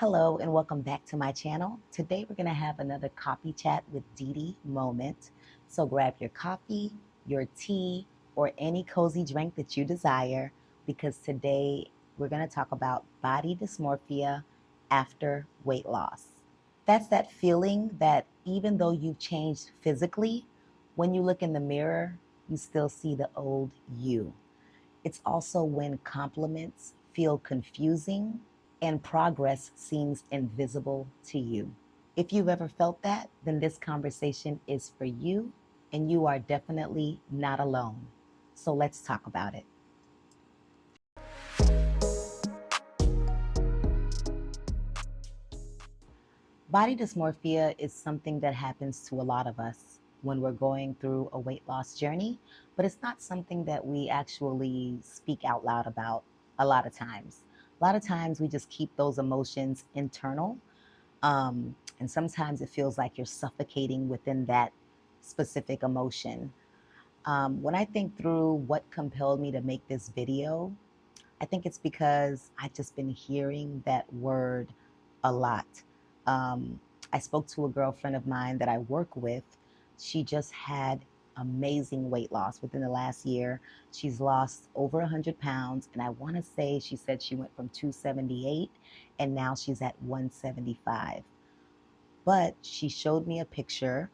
Hello and welcome back to my channel. Today we're going to have another coffee chat with DeeDee moment. So grab your coffee, your tea, or any cozy drink that you desire because today we're going to talk about body dysmorphia after weight loss. That's that feeling that even though you've changed physically, when you look in the mirror, you still see the old you. It's also when compliments feel confusing and progress seems invisible to you. If you've ever felt that, then this conversation is for you, and you are definitely not alone. So let's talk about it. Body dysmorphia is something that happens to a lot of us when we're going through a weight loss journey, but it's not something that we actually speak out loud about a lot of times. A lot of times we just keep those emotions internal. And sometimes it feels like you're suffocating within that specific emotion. When I think through what compelled me to make this video, I think it's because I've just been hearing that word a lot. Um, I spoke to a girlfriend of mine that I work with. She just had amazing weight loss within the last year. She's lost over 100 pounds. And I want to say she said she went from 278 and now she's at 175. But she showed me a picture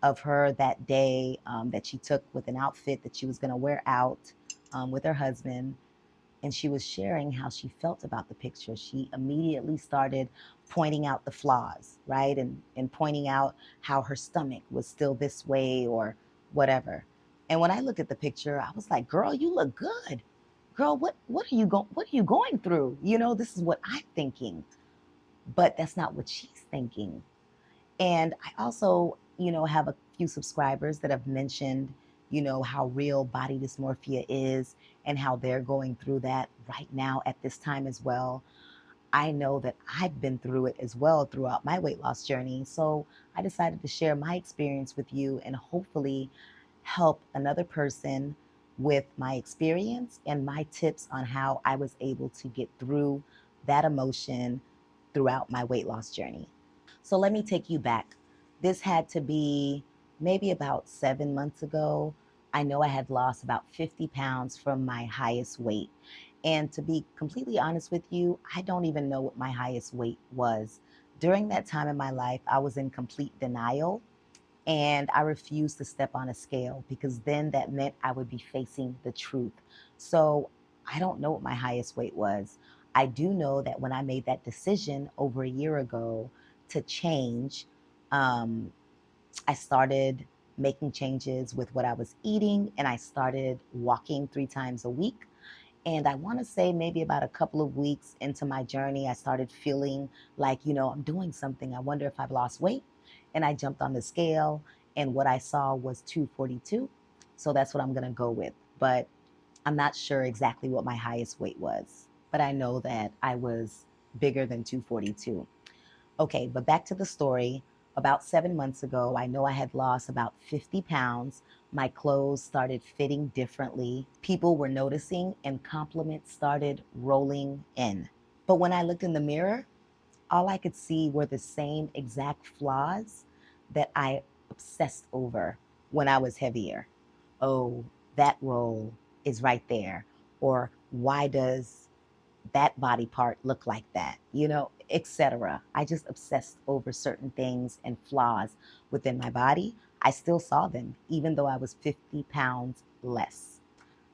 of her that day that she took with an outfit that she was going to wear out with her husband, and she was sharing how she felt about the picture. She immediately started pointing out the flaws, right? And pointing out how her stomach was still this way or whatever. And when I looked at the picture, I was like, girl, you look good. Girl, what are you going through? You know, this is what I'm thinking. But that's not what she's thinking. And I also, have a few subscribers that have mentioned, how real body dysmorphia is and how they're going through that right now at this time as well. I know that I've been through it as well throughout my weight loss journey. So I decided to share my experience with you and hopefully help another person with my experience and my tips on how I was able to get through that emotion throughout my weight loss journey. So let me take you back. This had to be maybe about 7 months ago. I know I had lost about 50 pounds from my highest weight. And to be completely honest with you, I don't even know what my highest weight was. During that time in my life, I was in complete denial and I refused to step on a scale because then that meant I would be facing the truth. So I don't know what my highest weight was. I do know that when I made that decision over a year ago to change, um, I started making changes with what I was eating and I started walking 3 times a week. And I want to say maybe about a couple of weeks into my journey, I started feeling like, I'm doing something. I wonder if I've lost weight. And I jumped on the scale, and what I saw was 242. So that's what I'm going to go with. But I'm not sure exactly what my highest weight was. But I know that I was bigger than 242. Okay, but back to the story. About 7 months ago, I know I had lost about 50 pounds. My clothes started fitting differently. People were noticing, and compliments started rolling in. But when I looked in the mirror, all I could see were the same exact flaws that I obsessed over when I was heavier. Oh, that roll is right there. Or why does that body part look like that, etc. I just obsessed over certain things and flaws within my body. I still saw them, even though I was 50 pounds less.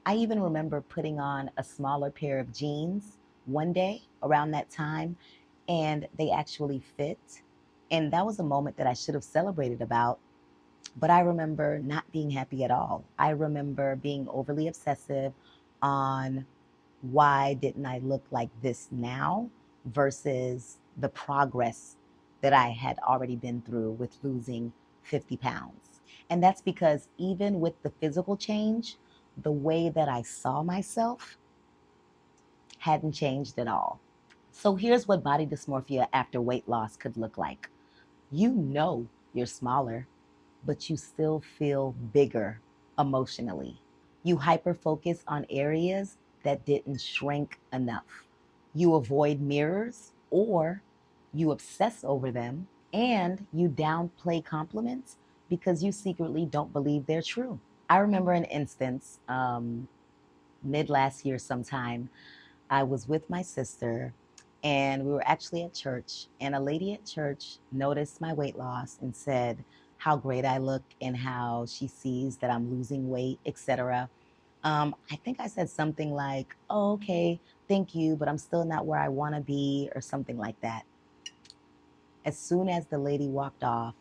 I even remember putting on a smaller pair of jeans one day around that time, and they actually fit. And that was a moment that I should have celebrated about. But I remember not being happy at all. I remember being overly obsessive on why didn't I look like this now versus the progress that I had already been through with losing 50 pounds. And that's because even with the physical change, the way that I saw myself hadn't changed at all. So here's what body dysmorphia after weight loss could look like. You know you're smaller, but you still feel bigger emotionally. You hyper focus on areas that didn't shrink enough. You avoid mirrors or you obsess over them, and you downplay compliments because you secretly don't believe they're true. I remember an instance mid last year sometime. I was with my sister and we were actually at church, and a lady at church noticed my weight loss and said how great I look and how she sees that I'm losing weight, etc. I think I said something like, "Oh, okay, thank you, but I'm still not where I want to be," or something like that. As soon as the lady walked off,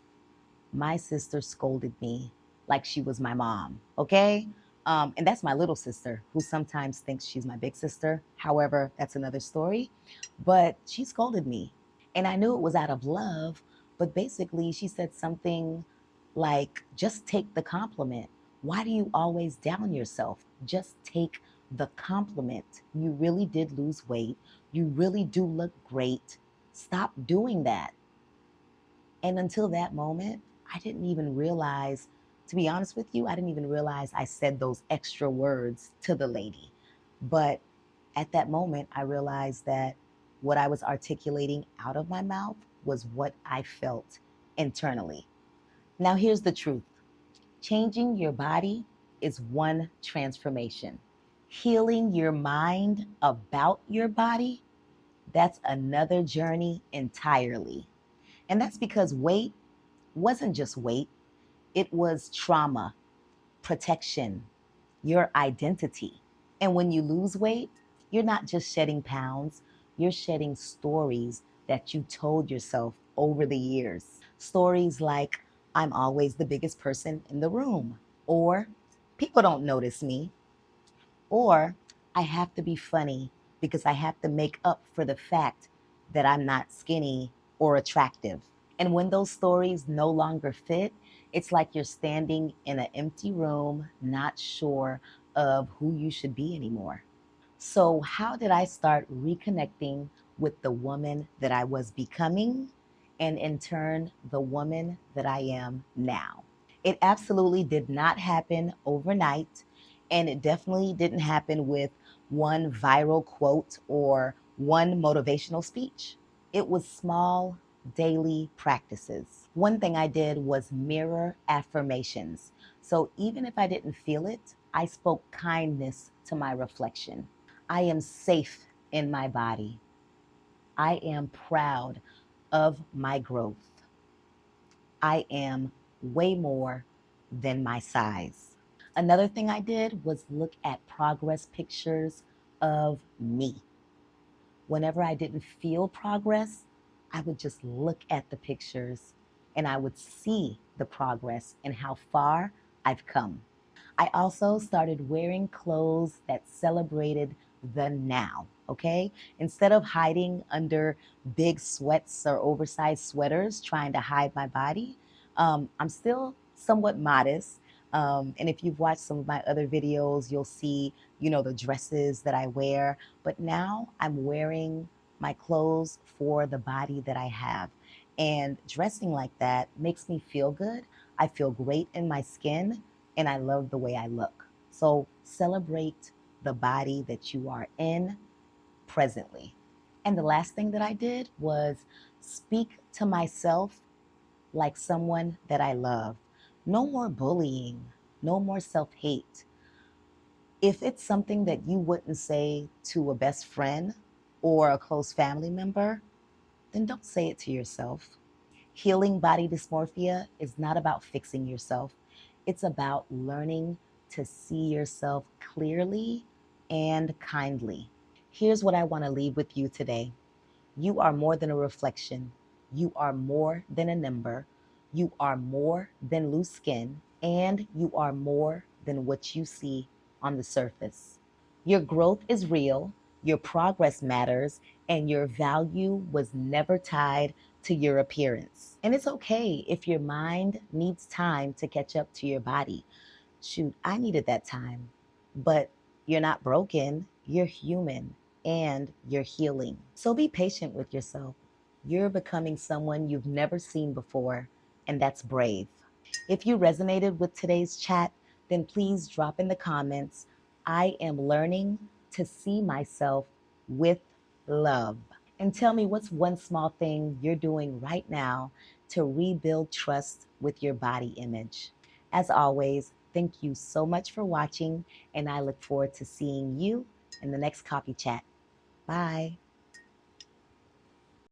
my sister scolded me like she was my mom, okay? And that's my little sister who sometimes thinks she's my big sister. However, that's another story. But she scolded me. And I knew it was out of love, but basically she said something like, just take the compliment. Why do you always down yourself? Just take the compliment. You really did lose weight. You really do look great. Stop doing that. And until that moment, I didn't even realize, to be honest with you, I didn't even realize I said those extra words to the lady. But at that moment, I realized that what I was articulating out of my mouth was what I felt internally. Now, here's the truth: changing your body is one transformation, healing your mind about your body, that's another journey entirely. And that's because weight wasn't just weight, it was trauma, protection, your identity. And when you lose weight, you're not just shedding pounds, you're shedding stories that you told yourself over the years. Stories like, I'm always the biggest person in the room, or people don't notice me, or I have to be funny because I have to make up for the fact that I'm not skinny or attractive. And when those stories no longer fit, it's like you're standing in an empty room, not sure of who you should be anymore. So, how did I start reconnecting with the woman that I was becoming, and in turn, the woman that I am now? It absolutely did not happen overnight, and it definitely didn't happen with one viral quote or one motivational speech. It was small, daily practices. One thing I did was mirror affirmations. So even if I didn't feel it, I spoke kindness to my reflection. I am safe in my body. I am proud of my growth. I am way more than my size. Another thing I did was look at progress pictures of me. Whenever I didn't feel progress, I would just look at the pictures and I would see the progress and how far I've come. I also started wearing clothes that celebrated the now, okay? Instead of hiding under big sweats or oversized sweaters trying to hide my body, I'm still somewhat modest. And if you've watched some of my other videos, you'll see, the dresses that I wear. But now I'm wearing my clothes for the body that I have. And dressing like that makes me feel good. I feel great in my skin and I love the way I look. So celebrate the body that you are in presently. And the last thing that I did was speak to myself like someone that I love. No more bullying, no more self hate. If it's something that you wouldn't say to a best friend or a close family member, then don't say it to yourself. Healing body dysmorphia is not about fixing yourself, it's about learning to see yourself clearly and kindly. Here's what I want to leave with you today: you are more than a reflection, you are more than a number, you are more than loose skin, and you are more than what you see on the surface. Your growth is real, your progress matters, and your value was never tied to your appearance. And it's okay if your mind needs time to catch up to your body. Shoot, I needed that time. But you're not broken, you're human and you're healing. So be patient with yourself. You're becoming someone you've never seen before, and that's brave. If you resonated with today's chat, then please drop in the comments, I am learning to see myself with love. And tell me, what's one small thing you're doing right now to rebuild trust with your body image? As always, thank you so much for watching, and I look forward to seeing you in the next coffee chat. Bye.